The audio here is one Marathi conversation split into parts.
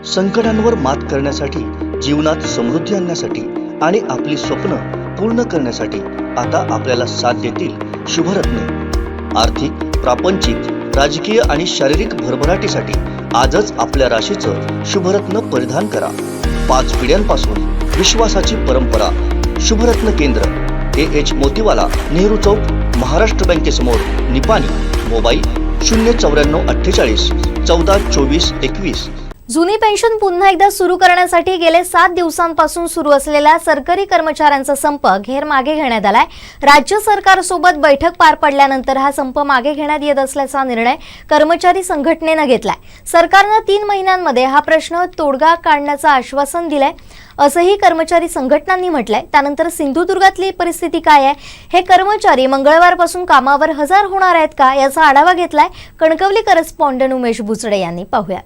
संकटांवर मात करण्यासाठी, जीवनात समृद्धी आणण्यासाठी आणि आपली स्वप्न पूर्ण करण्यासाठी आता आपल्याला साथ देतील शुभरत्न। आर्थिक, प्रापंचिक, राजकीय आणि शारीरिक भरभराटीसाठी आजच आपल्या राशीचं शुभरत्न परिधान करा। 5 पिढ्यांपासून विश्वासाची परंपरा। शुभरत्न केंद्र, AH मोतीवाला, नेहरू चौक, महाराष्ट्र बँकेसमोर, निपाणी। मोबाईल 09448 14 24 21। जुनी पेन्शन पुन्हा एकदा सुरू करण्यासाठी गेले 7 दिवसांपासून सुरू असलेला सरकारी कर्मचाऱ्यांचा संप घेर मागे घेण्यात आलाय। राज्य सरकारसोबत बैठक पार पडल्यानंतर हा संप मागे घेण्यात येत असल्याचा निर्णय कर्मचारी संघटनेने घेतलाय। सरकारने 3 महिन्यांमध्ये हा प्रश्न तोडगा काढण्याचं आश्वासन दिलंय असंही कर्मचारी संघटनांनी म्हटलंय। त्यानंतर सिंधुदुर्गातली परिस्थिती काय आहे, हे कर्मचारी मंगळवारपासून कामावर हजर होणार आहेत का, याचा आढावा घेतलाय कणकवली करस्पॉन्डंट उमेश बुचडे यांनी। पाहूया।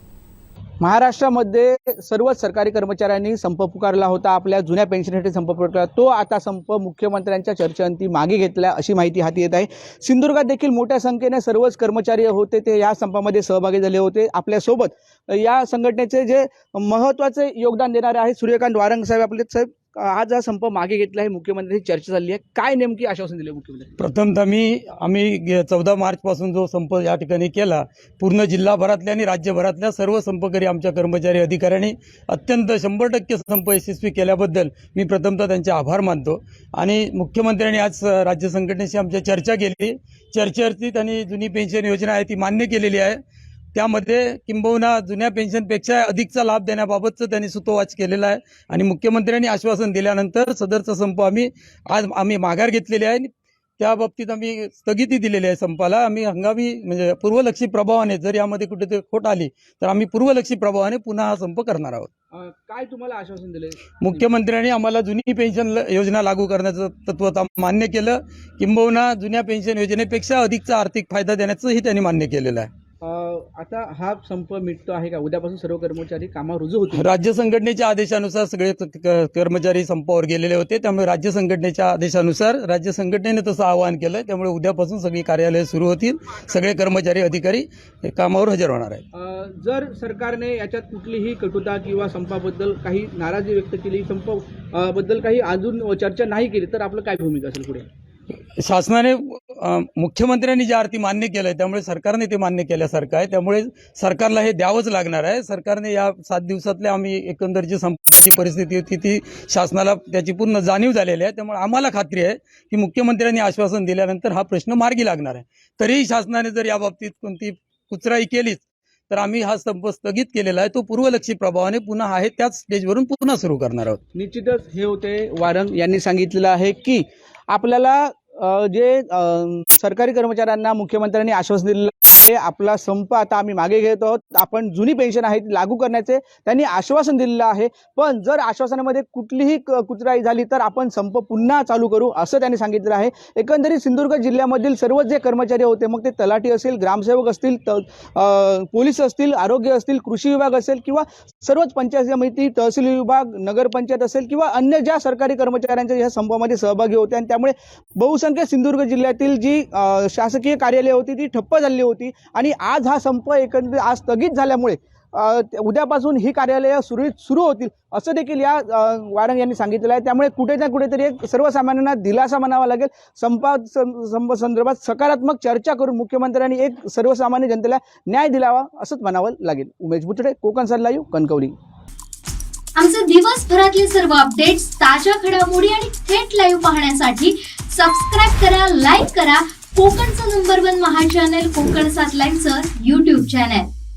महाराष्ट्रामध्ये सर्वच सरकारी कर्मचाऱ्यांनी संप पुकारला होता। आपल्या जुन्या पेन्शनसाठी संप पुकारला, तो आता संप मुख्यमंत्र्यांच्या चर्चेअंती मागे घेतला अशी माहिती हाती येत आहे। सिंधुदुर्गात देखील मोठ्या संख्येने सर्वच कर्मचारी होते ते या संपामध्ये सहभागी झाले होते। आपल्यासोबत या संघटनेचे जे महत्त्वाचे योगदान देणारे आहे सूर्यकांत वारंग साहेब आपले। साहेब, आज हा संप मागे घेतला आहे, मुख्यमंत्र्यांची चर्चा झाली आहे, काय नेमकी आश्वासन दिले मुख्यमंत्री? प्रथमतः आम्ही 14 मार्चपासून जो संप या ठिकाणी केला, पूर्ण जिल्हाभरातल्या आणि राज्यभरातल्या सर्व संपकरी आमच्या कर्मचारी अधिकाऱ्यांनी अत्यंत 100% संप यशस्वी केल्याबद्दल मी प्रथमतः त्यांचे आभार मानतो। आणि मुख्यमंत्र्यांनी आज राज्य संघटनेशी आमच्या चर्चा केली। चर्चेवरती त्यांनी जुनी पेन्शन योजना आहे ती मान्य केलेली आहे। त्यामध्ये किंबहुना जुन्या पेन्शनपेक्षा अधिकचा लाभ देण्याबाबतचं त्यांनी सूतोवाच केलेला आहे। आणि मुख्यमंत्र्यांनी आश्वासन दिल्यानंतर सदरचा संप आम्ही माघार घेतलेली आहे। त्या बाबतीत आम्ही स्थगिती दिलेली आहे संपाला। आम्ही हंगामी म्हणजे पूर्वलक्षी प्रभावाने जर यामध्ये कुठेतरी खोट आली तर आम्ही पूर्वलक्षी प्रभावाने पुन्हा हा संप करणार आहोत। काय तुम्हाला आश्वासन दिले? मुख्यमंत्र्यांनी आम्हाला जुनी पेन्शन योजना लागू करण्याचं तत्त्व मान्य केलं, किंबहुना जुन्या पेन्शन योजनेपेक्षा अधिकचा आर्थिक फायदा देण्याचंही त्यांनी मान्य केलेलं आहे। आता हा संप मिटतो आहे का? उद्यापासून सर्व कर्मचारी कामावर रुजू होतील? राज्य संघटनेच्या आदेशानुसार सगळे कर्मचारी संपावर गेलेले होते, त्यामुळे राज्य संघटनेच्या आदेशानुसार राज्य संघटनेने तसं आवाहन केलं, त्यामुळे उद्यापासून सगळी कार्यालये सुरू होतील, सगळे कर्मचारी अधिकारी कामावर हजर होणार आहेत। जर सरकारने याच्यात कुठलीही कटुता किंवा संपाबद्दल काही नाराजी व्यक्त केली, संप बद्दल काही अजून चर्चा नाही केली तर आपलं काय भूमिका असेल पुढे? शासनाने मुख्यमंत्र्यांनी ज्या अर्थी मान्य केलंय त्यामुळे सरकारने ते मान्य केल्यासारखं आहे, त्यामुळे सरकारला हे द्यावंच लागणार आहे। सरकारने या 7 दिवसातल्या आम्ही एकंदर जी संपाची परिस्थिती होती ती शासनाला त्याची पूर्ण जाणीव झालेली आहे, त्यामुळे आम्हाला खात्री आहे की मुख्यमंत्र्यांनी आश्वासन दिल्यानंतर हा प्रश्न मार्गी लागणार आहे। तरीही शासनाने जर या बाबतीत कोणती कुचराई केलीच तर आम्ही हा संप स्थगित केलेला आहे, तो पूर्वलक्षी प्रभावाने पुन्हा आहे त्याच स्टेजवरून पुन्हा सुरू करणार आहोत। निश्चितच हे होते वारंग यांनी सांगितलेलं आहे की आपल्याला जे सरकारी कर्मचाऱ्यांना मुख्यमंत्र्यांनी आश्वासन दिलेलं आहे, आपला संप आता आम्ही मागे घेत आहोत, आपण जुनी पेन्शन आहे ती लागू करण्याचे त्यांनी आश्वासन दिलेलं आहे। पण जर आश्वासनामध्ये कुठलीही कुचराई झाली तर आपण संप पुन्हा चालू करू असं त्यांनी सांगितलं आहे। एकंदरीत सिंधुदुर्ग जिल्ह्यामधील सर्व जे कर्मचारी होते, मग ते तलाठी असतील, ग्रामसेवक असतील, पोलीस असतील, आरोग्य असतील, कृषी विभाग असेल किंवा सर्वच पंचायत समिती, तहसील विभाग, नगरपंचायत असेल किंवा अन्य ज्या सरकारी कर्मचाऱ्यांच्या या संपामध्ये सहभागी होते, आणि त्यामुळे बहुसंख्य सिंधुदुर्ग जिल्ह्यातील जी शासकीय कार्यालये होती ती ठप्प झाली होती। आणि आज हा संप एकंदरीत आज स्थगित झाल्यामुळे उद्यापासून ही कार्यालये सुरू होतील असं देखील या वारंग यांनी सांगितलेलं आहे। त्यामुळे कुठे ना कुठेतरी एक सर्वसामान्यांना दिलासा म्हणावा लागेल। संप संदर्भात सकारात्मक चर्चा करून मुख्यमंत्र्यांनी एक सर्वसामान्य जनतेला न्याय दिलावा असंच म्हणावं लागेल। उमेश बुचडे, कोकण लाईव्ह, कणकवली। आमचे दिवसभरातले सर्व अपडेट्स, ताज्या घडामोडी आणि थेट लाईव्ह पाहण्यासाठी सबस्क्राईब करा, लाईक करा कोकणचं नंबर 1 महा चॅनल कोकण 7 लाईव्हचं YouTube चॅनल।